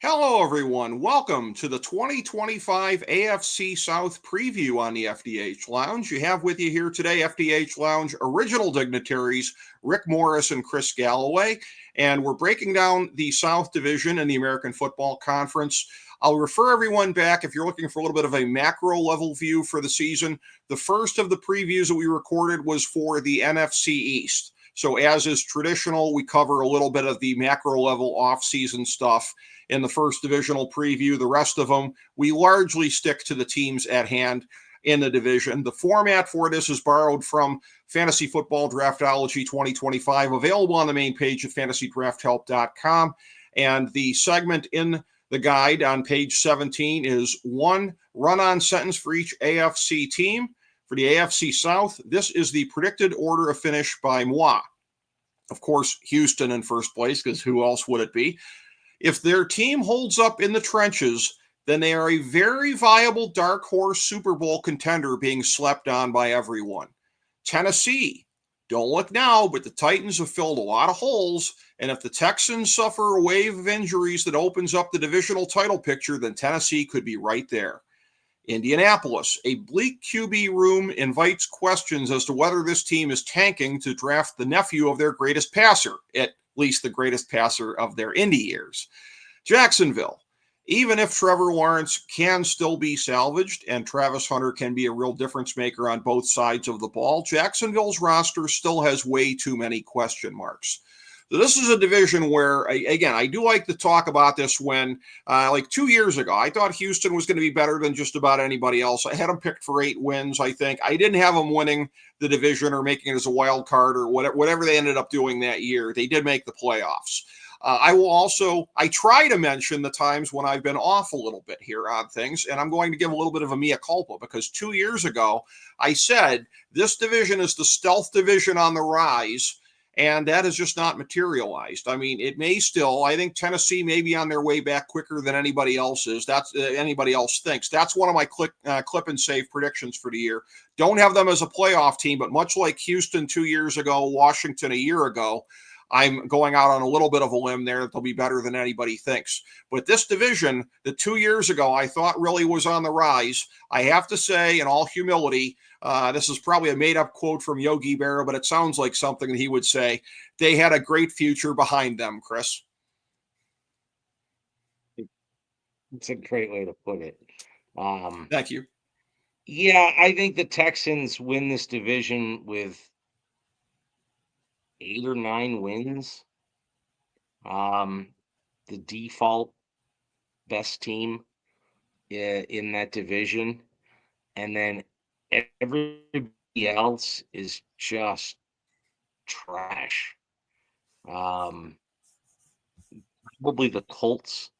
Hello, everyone. Welcome to the 2025 AFC South preview on the FDH Lounge. You have with you here today FDH Lounge original dignitaries Rick Morris and Chris Galloway, and we're breaking down the South Division in the American Football Conference. I'll refer everyone back if you're looking for a little bit of a macro level view for the season. The first of the previews that we recorded was for the NFC East. So as is traditional, we cover a little bit of the macro level off-season stuff in the first divisional preview. The rest of them, we largely stick to the teams at hand in the division. The format for this is borrowed from Fantasy Football Draftology 2025, available on the main page at fantasydrafthelp.com. And the segment in the guide on page 17 is one run-on sentence for each AFC team. For the AFC South, this is the predicted order of finish by moi. Of course, Houston in first place, because who else would it be? If their team holds up in the trenches, then they are a very viable dark horse Super Bowl contender being slept on by everyone. Tennessee, don't look now, but the Titans have filled a lot of holes, and if the Texans suffer a wave of injuries that opens up the divisional title picture, then Tennessee could be right there. Indianapolis, a bleak QB room invites questions as to whether this team is tanking to draft the nephew of their greatest passer, at least the greatest passer of their Indy years. Jacksonville, even if Trevor Lawrence can still be salvaged and Travis Hunter can be a real difference maker on both sides of the ball, Jacksonville's roster still has way too many question marks. So this is a division where, again, I do like to talk about this when, like 2 years ago, I thought Houston was going to be better than just about anybody else. I had them picked for 8 wins, I think. I didn't have them winning the division or making it as a wild card or whatever they ended up doing that year. They did make the playoffs. I try to mention the times when I've been off a little bit here on things, and I'm going to give a little bit of a mea culpa because 2 years ago, I said this division is the stealth division on the rise. And that has just not materialized. I mean, it may still. I think Tennessee may be on their way back quicker than anybody else is. That's anybody else thinks. That's one of my clip and save predictions for the year. Don't have them as a playoff team, but much like Houston 2 years ago, Washington a year ago, I'm going out on a little bit of a limb there that they'll be better than anybody thinks. But this division that 2 years ago I thought really was on the rise, I have to say in all humility, this is probably a made-up quote from Yogi Berra, but it sounds like something that he would say. They had a great future behind them, Chris. It's a great way to put it. Thank you. Yeah, I think the Texans win this division with 8 or 9 wins. The default best team in that division. And then everybody else is just trash. Probably the Colts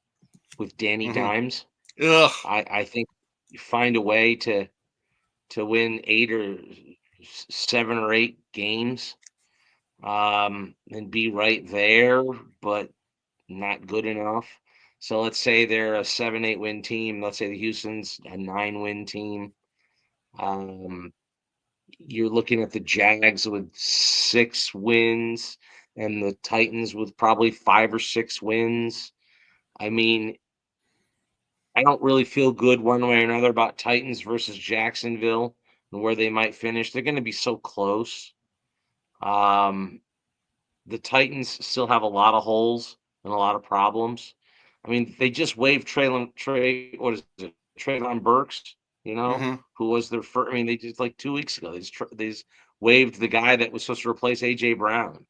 with Danny Dimes. Ugh. I think you find a way to win 8 or 7 or 8 games and be right there, but not good enough. So let's say they're a 7-8 win team. Let's say the Houston's a 9-win team. You're looking at the Jags with 6 wins and the Titans with probably 5 or 6 wins. I mean, I don't really feel good one way or another about Titans versus Jacksonville and where they might finish. They're going to be so close. The Titans still have a lot of holes and a lot of problems. I mean, they just waived Treylon Burks, who was their first. I mean, they just like 2 weeks ago, they just waived the guy that was supposed to replace A.J. Brown.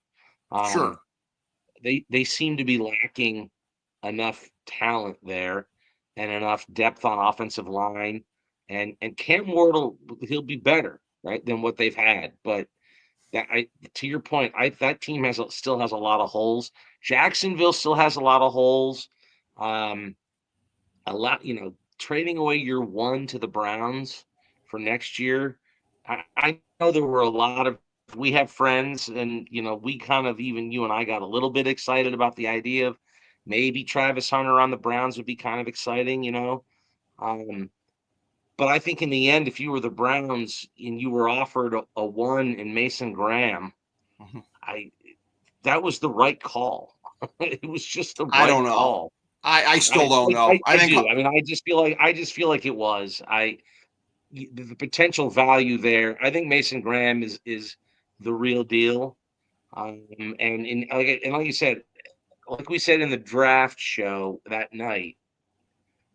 Sure. They seem to be lacking enough talent there and enough depth on offensive line. And Cam Ward, he'll be better, right, than what they've had. But to your point, that team still has a lot of holes. Jacksonville still has a lot of holes. A lot, trading away year 1 to the Browns for next year. I know there were a lot of. We have friends, and we kind of, even you and I, got a little bit excited about the idea of maybe Travis Hunter on the Browns would be kind of exciting, But I think in the end, if you were the Browns and you were offered a 1 in Mason Graham, that was the right call. It was just the right call. I still don't know. I think do. I mean, I just feel like it was. The potential value there. I think Mason Graham is the real deal. And like you said, like we said in the draft show that night,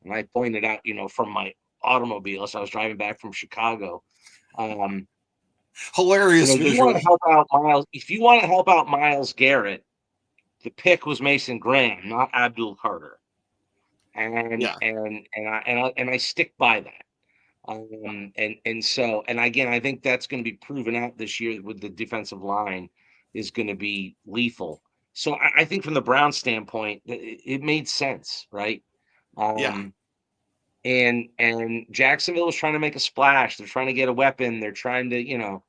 and I pointed out, from my automobile as I was driving back from Chicago. hilarious You want to visual. help out Miles. If you want to help out Miles Garrett, the pick was Mason Graham, not Abdul Carter. And Yeah. I stick by that. And again, I think that's going to be proven out this year with the defensive line is going to be lethal. So I think from the Brown standpoint, it made sense, right? Yeah. Um, and Jacksonville is trying to make a splash. They're trying to get a weapon. They're trying to, they're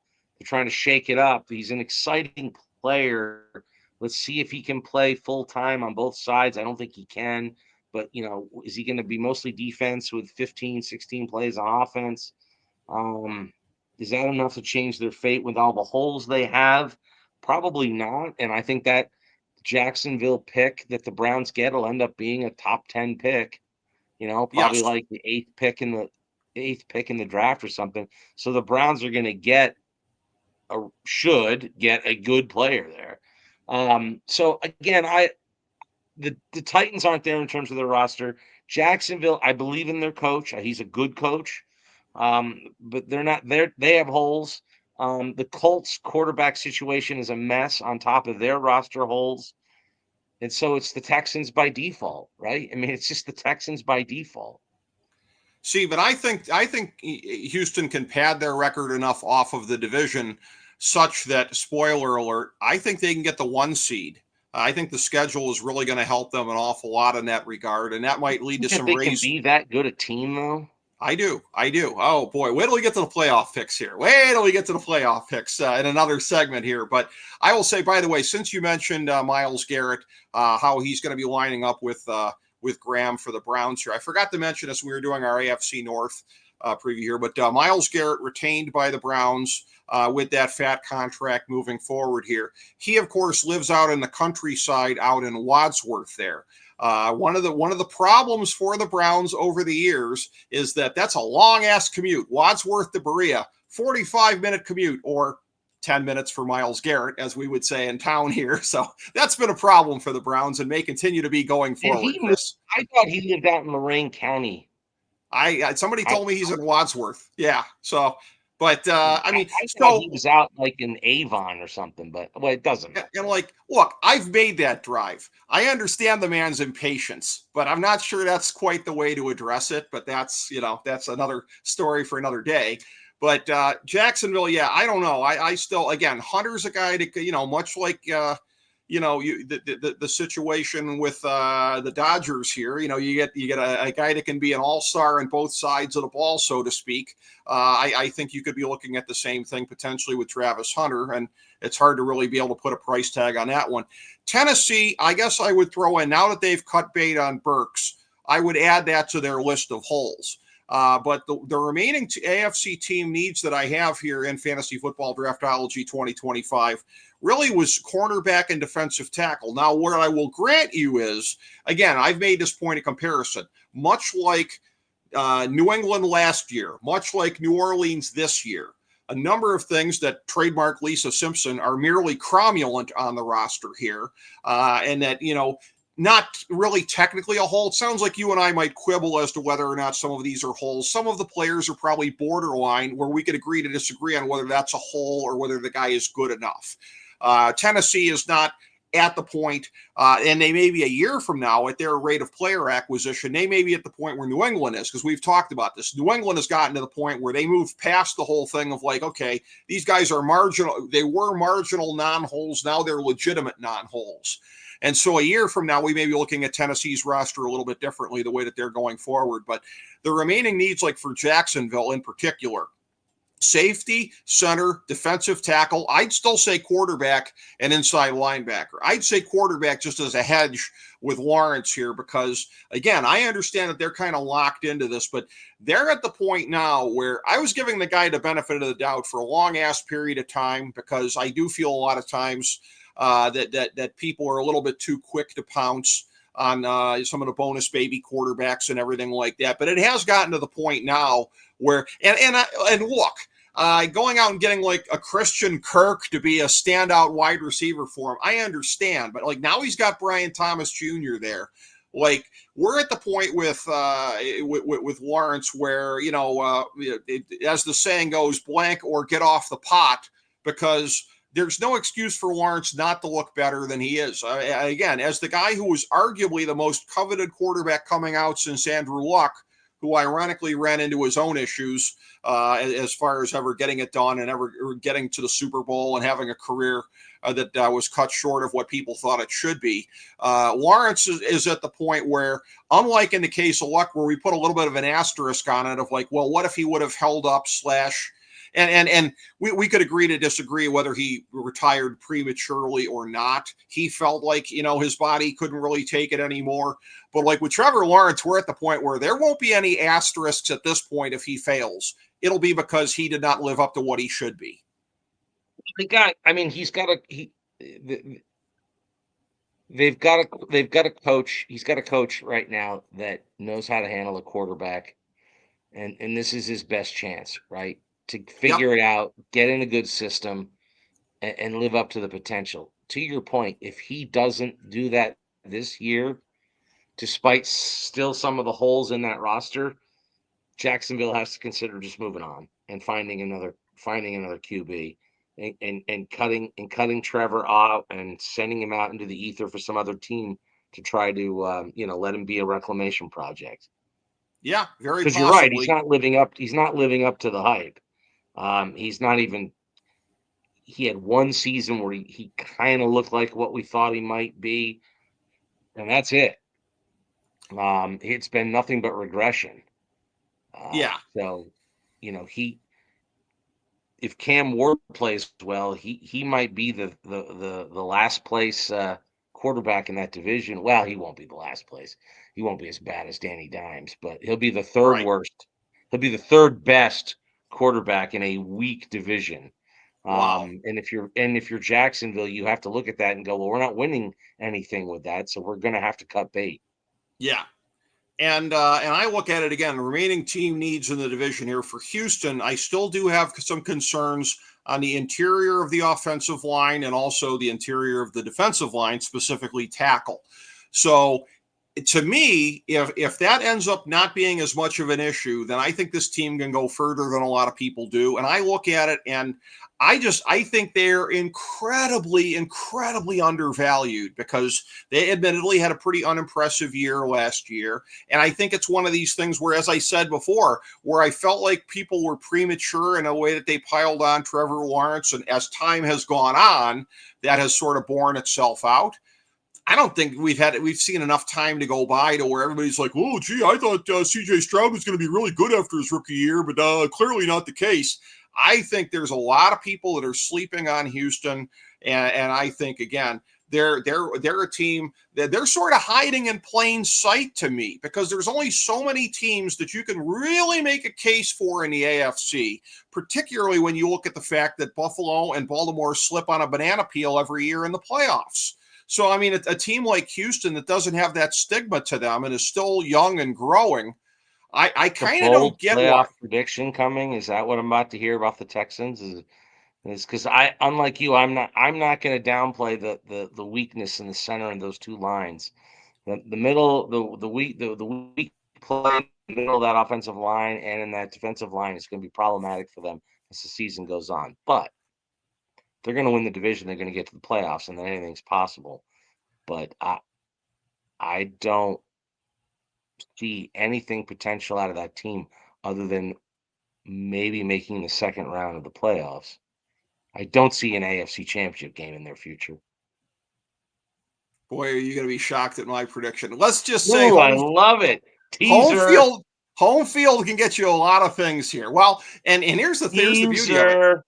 trying to shake it up. He's an exciting player. Let's see if he can play full time on both sides. I don't think he can, but is he going to be mostly defense with 15, 16 plays on offense? Is that enough to change their fate with all the holes they have? Probably not. And I think that Jacksonville pick that the Browns get will end up being a top 10 pick, probably Yes. like the eighth pick in the draft or something. So the Browns are going to should get a good player there. So again, the Titans aren't there in terms of their roster. Jacksonville, I believe in their coach. He's a good coach. But they're not there. They have holes. The Colts quarterback situation is a mess on top of their roster holes. And so it's the Texans by default, right? I mean, it's just the Texans by default. See, but I think Houston can pad their record enough off of the division such that, spoiler alert, I think they can get the 1 seed. I think the schedule is really going to help them an awful lot in that regard, and that might lead to Think that some they can raise. be that good a team, though? I do. Oh boy, wait till we get to the playoff picks here. Wait till we get to the playoff picks in another segment here. But I will say, by the way, since you mentioned Miles Garrett, how he's going to be lining up with Graham for the Browns here, I forgot to mention this when we were doing our AFC North preview here. But Miles Garrett retained by the Browns with that fat contract moving forward here. He, of course, lives out in the countryside out in Wadsworth there. One of the problems for the Browns over the years is that's a long ass commute. Wadsworth to Berea, 45-minute commute, or 10 minutes for Miles Garrett, as we would say in town here. So that's been a problem for the Browns and may continue to be going Did forward, he move? Chris. I thought he lived out in Lorain County. Somebody I told me he's in Wadsworth. Yeah. So, but I mean, I thought he so was out like in Avon or something, but well, it doesn't matter. and like, look, I've made that drive. I understand the man's impatience, but I'm not sure that's quite the way to address it. But that's another story for another day. But Jacksonville, yeah, I don't know. I still, again, Hunter's a guy to, much like the situation with the Dodgers here. You get a guy that can be an all-star on both sides of the ball, so to speak. I think you could be looking at the same thing potentially with Travis Hunter, and it's hard to really be able to put a price tag on that one. Tennessee, I guess I would throw in, now that they've cut bait on Burks, I would add that to their list of holes. But the remaining AFC team needs that I have here in Fantasy Football Draftology 2025 really was cornerback and defensive tackle. Now, what I will grant you is, again, I've made this point of comparison, much like New England last year, much like New Orleans this year. A number of things that trademark Lisa Simpson are merely cromulent on the roster here, and that, not really technically a hole. It sounds like you and I might quibble as to whether or not some of these are holes. Some of the players are probably borderline where we could agree to disagree on whether that's a hole or whether the guy is good enough. Tennessee is not at the point, and they may be a year from now at their rate of player acquisition, they may be at the point where New England is, because we've talked about this. New England has gotten to the point where they moved past the whole thing of like, okay, these guys are marginal. They were marginal non-holes. Now they're legitimate non-holes. And so a year from now, we may be looking at Tennessee's roster a little bit differently, the way that they're going forward. But the remaining needs, like for Jacksonville in particular, safety, center, defensive tackle. I'd still say quarterback and inside linebacker. I'd say quarterback just as a hedge with Lawrence here because, again, I understand that they're kind of locked into this, but they're at the point now where I was giving the guy the benefit of the doubt for a long-ass period of time because I do feel a lot of times that people are a little bit too quick to pounce on some of the bonus baby quarterbacks and everything like that. But it has gotten to the point now where and look, going out and getting like a Christian Kirk to be a standout wide receiver for him, I understand. But like now he's got Brian Thomas Jr. there. Like we're at the point with Lawrence where as the saying goes, blank or get off the pot, because there's no excuse for Lawrence not to look better than he is. Again, as the guy who was arguably the most coveted quarterback coming out since Andrew Luck, who ironically ran into his own issues as far as ever getting it done and ever getting to the Super Bowl and having a career that was cut short of what people thought it should be. Lawrence is at the point where, unlike in the case of Luck, where we put a little bit of an asterisk on it of like, well, what if he would have held up / and we could agree to disagree whether he retired prematurely or not. He felt like, his body couldn't really take it anymore. But like with Trevor Lawrence, we're at the point where there won't be any asterisks at this point if he fails. It'll be because he did not live up to what he should be. They've got a coach. He's got a coach right now that knows how to handle a quarterback. And this is his best chance, right? To figure it out, get in a good system, and live up to the potential. To your point, if he doesn't do that this year, despite still some of the holes in that roster, Jacksonville has to consider just moving on and finding another QB and cutting Trevor off and sending him out into the ether for some other team to try to let him be a reclamation project. Yeah, very because possibly. You're right. He's not living up to the hype. He's not even. He had one season where he kind of looked like what we thought he might be, and that's it. It's been nothing but regression. So, if Cam Ward plays well, he might be the last place quarterback in that division. Well, he won't be the last place. He won't be as bad as Danny Dimes, but he'll be the third worst. He'll be the third best quarterback in a weak division. Wow. And if you're Jacksonville, you have to look at that and go, well, we're not winning anything with that, so we're going to have to cut bait. Yeah. And I look at it again, the remaining team needs in the division here for Houston. I still do have some concerns on the interior of the offensive line and also the interior of the defensive line, specifically tackle. So to me, if that ends up not being as much of an issue, then I think this team can go further than a lot of people do. And I look at it and I think they're incredibly, incredibly undervalued because they admittedly had a pretty unimpressive year last year. And I think it's one of these things where, as I said before, where I felt like people were premature in a way that they piled on Trevor Lawrence. And as time has gone on, that has sort of borne itself out. I don't think we've seen enough time to go by to where everybody's like, oh, gee, I thought CJ Stroud was going to be really good after his rookie year, but clearly not the case. I think there's a lot of people that are sleeping on Houston, and I think again they're a team that they're sort of hiding in plain sight to me because there's only so many teams that you can really make a case for in the AFC, particularly when you look at the fact that Buffalo and Baltimore slip on a banana peel every year in the playoffs. So, I mean, a team like Houston that doesn't have that stigma to them and is still young and growing, I kind of don't get playoff why. prediction coming. Is that what I'm about to hear about the Texans? Is because unlike you, I'm not going to downplay the weakness in the center and those two lines. The middle, the weak play in the middle of that offensive line and in that defensive line is going to be problematic for them as the season goes on. But they're going to win the division. They're going to get to the playoffs, and then anything's possible. But I don't see anything potential out of that team other than maybe making the second round of the playoffs. I don't see an AFC championship game in their future. Boy, are you going to be shocked at my prediction. Let's just say I love it. Teaser. Home field can get you a lot of things here. Well, and here's the beauty of it.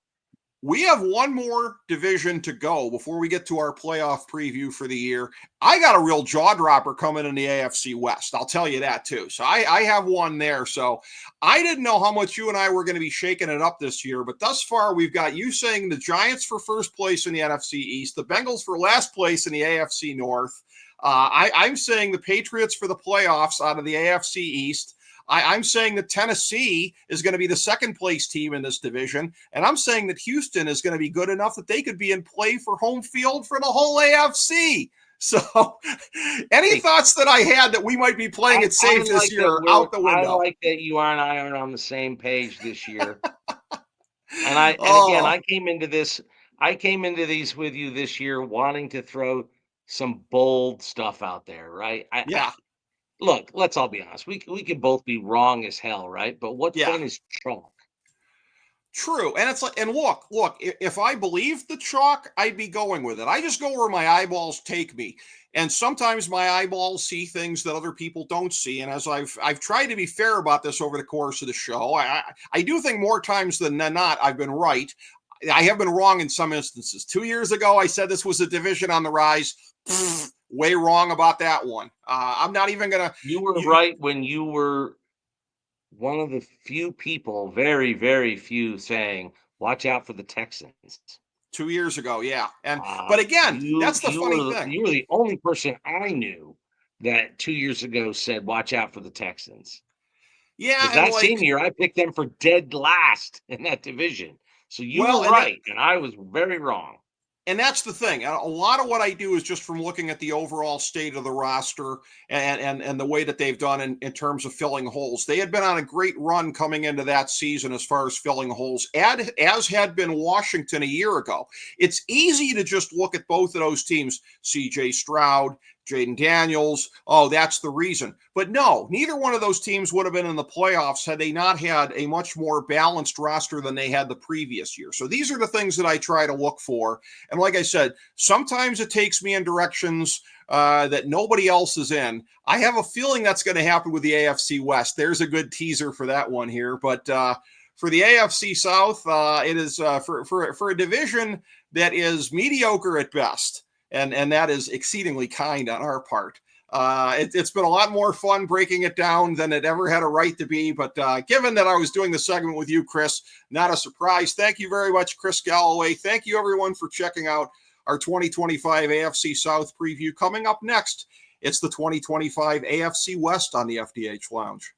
We have one more division to go before we get to our playoff preview for the year. I got a real jaw dropper coming in the AFC West. I'll tell you that too. So I have one there. So I didn't know how much you and I were going to be shaking it up this year, but thus far we've got you saying the Giants for first place in the NFC East, the Bengals for last place in the AFC North. I'm saying the Patriots for the playoffs out of the AFC East. I'm saying that Tennessee is going to be the second place team in this division. And I'm saying that Houston is going to be good enough that they could be in play for home field for the whole AFC. So any thoughts that I had that we might be playing it safe this year out the window. I like that you and I aren't on the same page this year. And again, I came into these with you this year wanting to throw some bold stuff out there, right? Yeah. Look, let's all be honest. We could both be wrong as hell, right? But what fun is chalk? True. And it's like, and look, if I believed the chalk, I'd be going with it. I just go where my eyeballs take me. And sometimes my eyeballs see things that other people don't see. And as I've tried to be fair about this over the course of the show, I do think more times than not I've been right. I have been wrong in some instances. 2 years ago, I said this was a division on the rise. Way wrong about that one. I'm not even gonna. You were right when you were one of the few people, very, very few, saying, "Watch out for the Texans." 2 years ago, yeah. But again, that's the funny thing. You were the only person I knew that 2 years ago said, "Watch out for the Texans." Yeah, because that same year I picked them for dead last in that division. So you were right, and I was very wrong. And that's the thing. A lot of what I do is just from looking at the overall state of the roster and the way that they've done in terms of filling holes. They had been on a great run coming into that season as far as filling holes, as had been Washington a year ago. It's easy to just look at both of those teams, C.J. Stroud, Jaden Daniels. Oh, that's the reason. But no, neither one of those teams would have been in the playoffs had they not had a much more balanced roster than they had the previous year. So these are the things that I try to look for. And like I said, sometimes it takes me in directions that nobody else is in. I have a feeling that's going to happen with the AFC West. There's a good teaser for that one here. But for the AFC South, it is for a division that is mediocre at best. And that is exceedingly kind on our part. It's been a lot more fun breaking it down than it ever had a right to be. But given that I was doing the segment with you, Chris, not a surprise. Thank you very much, Chris Galloway. Thank you, everyone, for checking out our 2025 AFC South preview. Coming up next, it's the 2025 AFC West on the FDH Lounge.